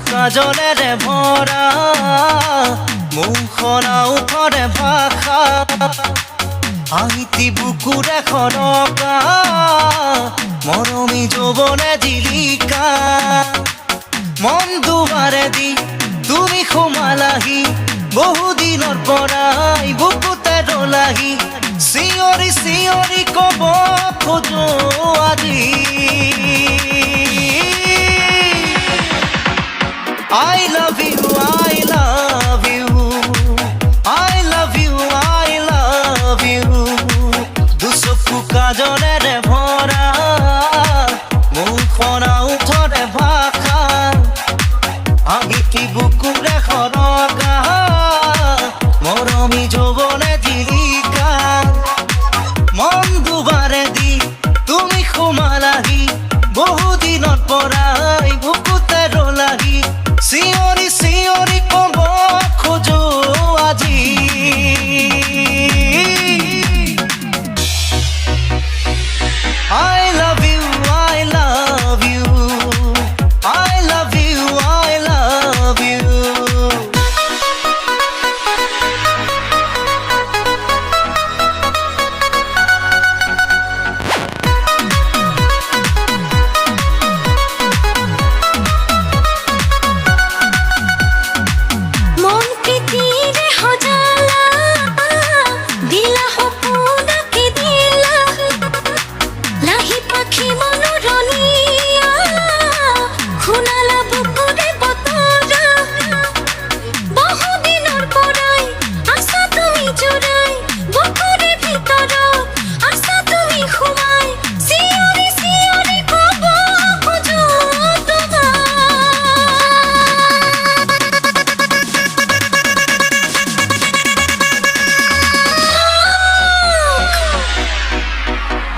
কাজলেৰে ভৰা মুখনা উঠৰে ভাষা আহিতি বুকুৰে খনকা মৰমী যৌৱনে জিলিকা মন দুৱাৰে দি তুমি সোমালাহি বহুদিনৰ পৰাই বুকুতে ৰলাহি চিঞৰি চিঞৰি ক'ব খোজো আজি I love you, I love you, I love you, I love you. দুচকু কাজলেৰে ভৰা মুখনা উঠৰে ভাষা আহিতি বুকুৰে খনকা মৰমী যৌৱনে জিলিকা মন দুৱাৰে দি তুমি সোমালাহি বহুদিনৰ পৰাই বুকুতে ৰলাহি চিঞৰি চিঞৰি ক'ব খোজো আজি I love you, I love you, I love you, I love you.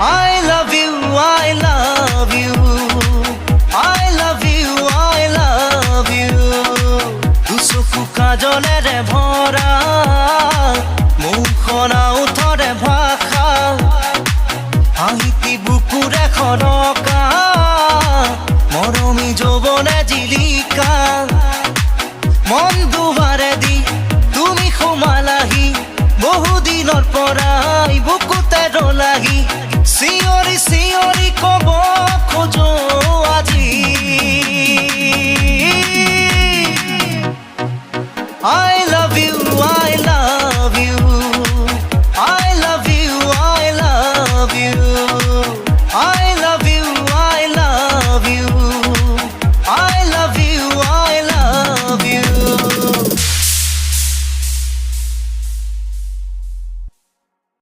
I love you, I love you, I love you, I love you. দুচকু কাজলেৰে ভৰা মুখনা উঠৰে ভাষা আহিতি বুকুৰে খনকা মৰমী যৌৱনে জিলিকা মন দুৱাৰে দি তুমি সোমালাহি বহুদিনৰ পৰাই বুকুতে ৰলাহি চিঞৰি চিঞৰি ক'ব খোজো আজি I love you, I love you.